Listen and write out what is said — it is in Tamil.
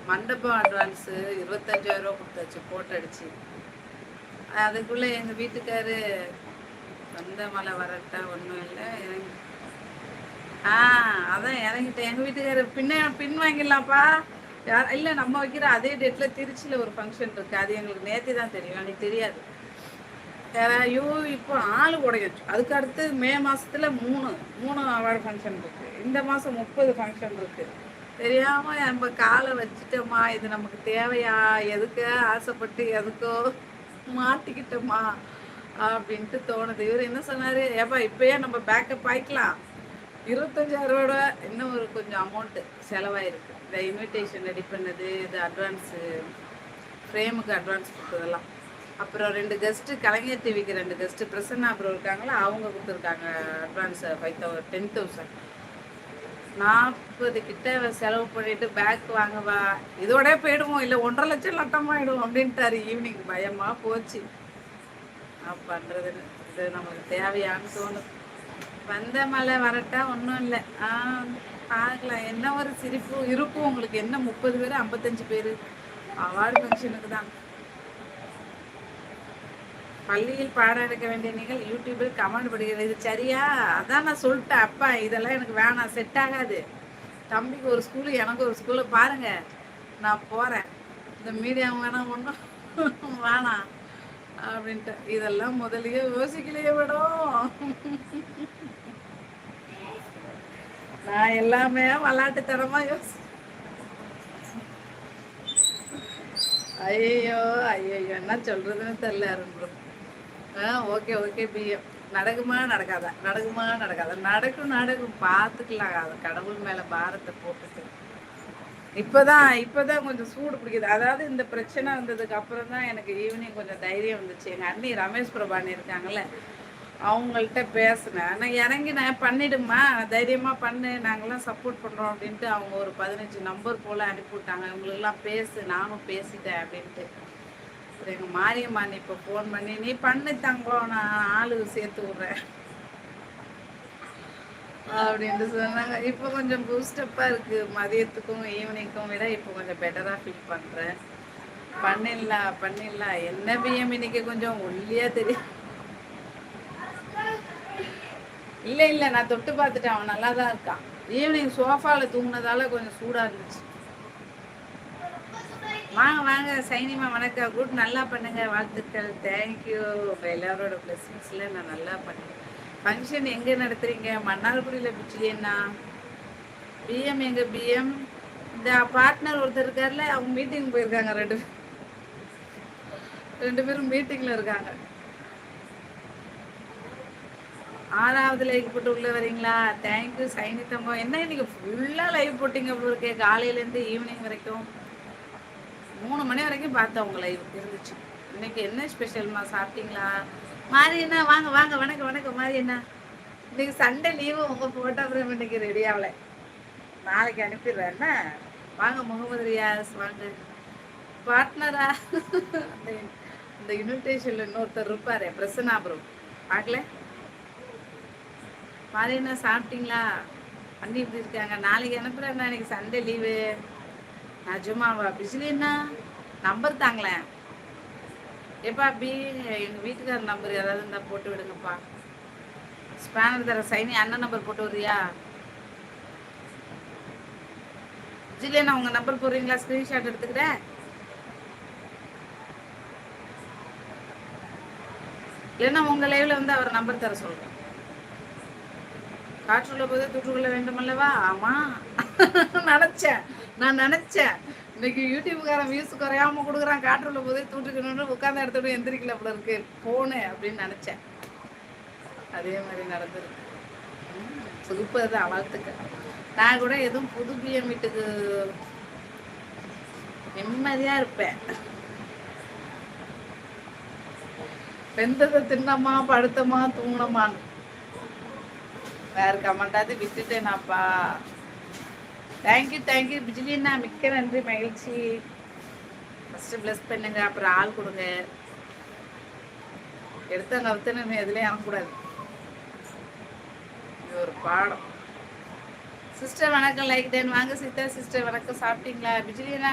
மண்டபம் அட்வான்ஸு 25,000 கொடுத்தாச்சு போட்டோ அடிச்சு. அதுக்குள்ளே எங்கள் வீட்டுக்காரு வந்த மழை வரட்டா ஒன்றும் இல்லை இறங்கி. அதான் இறங்கிட்டேன். எங்கள் வீட்டுக்காரு பின் வாங்கிடலாம்ப்பா. இல்லை நம்ம வைக்கிற அதே டேட்டில் திருச்சியில் ஒரு ஃபங்க்ஷன் இருக்குது. அது எங்களுக்கு நேற்று தான் தெரியும், எனக்கு தெரியாது. ஐயோ இப்போ ஆளு உடையச்சு. அதுக்கு அடுத்து மே மாதத்தில் மூணு அவார்டு ஃபங்க்ஷன் இருக்குது. இந்த மாதம் 30 ஃபங்க்ஷன் இருக்குது. தெரியாமல் நம்ம காலை வச்சுட்டோமா, இது நமக்கு தேவையா, எதுக்கு ஆசைப்பட்டு எதுக்கோ மாட்டிக்கிட்டோமா அப்படின்ட்டு தோணுது. இவர் என்ன சொன்னார், ஏப்பா இப்போயே நம்ம பேக்கப் ஆகிக்கலாம், 25,000 இன்னும் ஒரு கொஞ்சம் அமௌண்ட்டு செலவாயிருக்கு. இந்த இன்விடேஷன் ரெடி பண்ணது, இது அட்வான்ஸு, ஃப்ரேமுக்கு அட்வான்ஸ் கொடுத்ததெல்லாம். அப்புறம் 2 கெஸ்ட்டு, கலைஞர் டிவிக்கு 2 கெஸ்ட்டு, பிரசன்னா அப்புறம் இருக்காங்களா, அவங்க கொடுத்துருக்காங்க அட்வான்ஸ் 10,000 40 கிட்ட செலவு பண்ணிட்டு பேக் வாங்கவா, இதோட போயிடுவோம், இல்லை 1.5 லட்சம் லட்டமாயிடும் அப்படின்ட்டாரு. ஈவினிங் பயமாக போச்சு. நான் பண்ணுறதுன்னு இது நமக்கு தேவையான்னு தோணுது. வந்த மழை வரட்டா ஒன்றும் இல்லை. பார்க்கலாம். என்ன ஒரு சிரிப்பு இருக்கும் உங்களுக்கு. என்ன 30 பேர் 55 பேர் அவார்டு ஃபங்க்ஷனுக்கு தான். பள்ளியில் பாடம் எடுக்க வேண்டிய நீங்கள் யூடியூபில் கமெண்ட் படிக்கிறது, இது சரியா? அதான் நான் சொல்லிட்டேன், அப்பா இதெல்லாம் எனக்கு வேணாம், செட் ஆகாது. தம்பிக்கு ஒரு ஸ்கூலு, எனக்கு ஒரு ஸ்கூலு பாருங்க, நான் போகிறேன். இந்த மீடியம் வேணாம், ஒன்றும் வேணாம் அப்படின்ட்டு. இதெல்லாம் முதலையே யோசிக்கலையே விடும். நான் எல்லாமே விளாட்டுத்தனமா ஐயோ என்ன சொல்றதுன்னு தெரியல. ஓகே பிஎம் நடக்குமா நடக்காதா, நடக்கும் பார்த்துக்கலாம். அது கடவுள் மேல பாரத்தை போட்டுட்டு இப்பதான் கொஞ்சம் சூடு பிடிக்குது. அதாவது இந்த பிரச்சனை வந்ததுக்கு அப்புறம் தான் எனக்கு ஈவினிங் கொஞ்சம் தைரியம் வந்துச்சு. எங்க அண்ணி ரமேஷ் பிரபானி இருக்காங்கல்ல, அவங்கள்ட்ட பேசினேன். நான் இறங்கி நான் பண்ணிடுமா, தைரியமாக பண்ணு, நாங்கள்லாம் சப்போர்ட் பண்ணுறோம் அப்படின்ட்டு அவங்க ஒரு 15 நம்பர் போல் அனுப்பிவிட்டாங்க. இவங்களுக்கெல்லாம் பேசு, நானும் பேசிட்டேன் அப்படின்ட்டு. அப்புறம் எங்கள் மாரியம்மா நீ இப்போ ஃபோன் பண்ணி நீ பண்ணு தங்கம், நான் ஆளு சேர்த்து விட்றேன் அப்படின்ட்டு சொன்னாங்க. இப்போ கொஞ்சம் பூஸ்டப்பாக இருக்குது. மதியத்துக்கும் ஈவினிங்க்கும் விட இப்போ கொஞ்சம் பெட்டராக ஃபீல் பண்ணுறேன். பண்ணிடலாம். என்ன பிஎம் இன்னைக்கு கொஞ்சம் ஒல்லியாக தெரியும். இல்லை நான் தொட்டு பார்த்துட்டேன், அவன் நல்லா தான் இருக்கான். ஈவினிங் சோஃபாவில் தூங்கினதால கொஞ்சம் சூடாக இருந்துச்சு. வாங்க சைனிமா, வணக்கம். குட், நல்லா பண்ணுங்க, வாழ்த்துக்கள், தேங்க்யூ. எல்லாரோட பிளெஸிங்ஸில் நான் நல்லா பண்ணேன். ஃபங்க்ஷன் எங்கே நடத்துகிறீங்க? மன்னார்குடியில் பிச்சிலேன்னா. பிஎம் எங்கள் பிஎம் இந்த பார்ட்னர் ஒருத்தர் இருக்கார்ல, அவங்க மீட்டிங் போயிருக்காங்க. ரெண்டு பேரும் மீட்டிங்கில் இருக்காங்க. 6வது லைக் போட்டு உள்ளே வரீங்களா? தேங்க்யூ சைனி தங்கம். என்ன இன்னைக்கு ஃபுல்லாக லைவ் போட்டிங்க போல இருக்கே, காலையிலேருந்து ஈவினிங் வரைக்கும் 3 மணி வரைக்கும் பார்த்தேன் உங்கள் லைவ் இருந்துச்சு. இன்னைக்கு என்ன ஸ்பெஷல்மா, சாப்பிட்டீங்களா? மாறி என்ன வாங்க வணக்கம் மாறி என்ன. இன்னைக்கு சண்டே லீவு, உங்கள் ஃபோட்டோ ஃப்ரேம் இன்னைக்கு ரெடி ஆகலை, நாளைக்கு அனுப்பிடுறேன். என்ன வாங்க முகமது ரியாஸ் வாங்க. பார்ட்னரா இந்த இன்விடேஷனில் இன்னொருத்தர் இருப்பார், பிரசன்னா ப்ரோ, பார்க்கல. மாறி என்ன சாப்பிட்டீங்களா? வண்டி இப்படி இருக்காங்க, நாளைக்கு அனுப்புகிறேன். இன்னைக்கு சண்டே லீவு. நிஜமாவா? பிசிலின்னா நம்பர் தாங்களேன். எப்பா எங்கள் வீட்டுக்கார நம்பர் யாராவது இருந்தால் போட்டு விடுங்கப்பா. ஸ்பேனர் தர சைனி, அண்ணன் நம்பர் போட்டு வரியா? பிசிலின்னா உங்கள் நம்பர் போடுறீங்களா? ஸ்க்ரீன்ஷாட் எடுத்துக்கிறேன். இல்லைன்னா உங்கள் லைவில் வந்து அவர் நம்பர் தர சொல்கிறேன். காற்றுள்ள போதே தூற்றுக்கொள்ள வேண்டுமல்லவா? ஆமாம், நான் நினச்சேன் இன்னைக்கு யூடியூப்காரன் வியூஸ் குறையாம கொடுக்குறான், காற்றுள்ள போதே தூட்டுக்கணும்னு உட்காந்த இடத்தோட எந்திரிக்கல போல இருக்கு போனேன் அப்படின்னு நினச்சேன். அதே மாதிரி நடந்துருக்கு. சூப்பர் தான், வாழ்த்துக்க. நான் கூட எதுவும் புது பிஎம் வீட்டுக்கு நிம்மதியாக இருப்பேன். வெந்ததை தின்னமா படுத்தமா தூங்கினமான்னு வேறு கமெண்டாவது விட்டுட்டேனாப்பா. தேங்க்யூ பிஜிலின்னா, மிக்க நன்றி, மகிழ்ச்சி. ஃபஸ்ட்டு ப்ளஸ் பண்ணுங்க, அப்புறம் ஆள் கொடுங்க. எடுத்தவங்க அவுத்தன்னு எதுலேயும் அனுப்பக்கூடாது, இது ஒரு பாடம். சிஸ்டர் வணக்கம், லைக் டன் வாங்க. சிஸ்டர் வணக்கம், சாப்பிட்டீங்களா? பிஜிலின்னா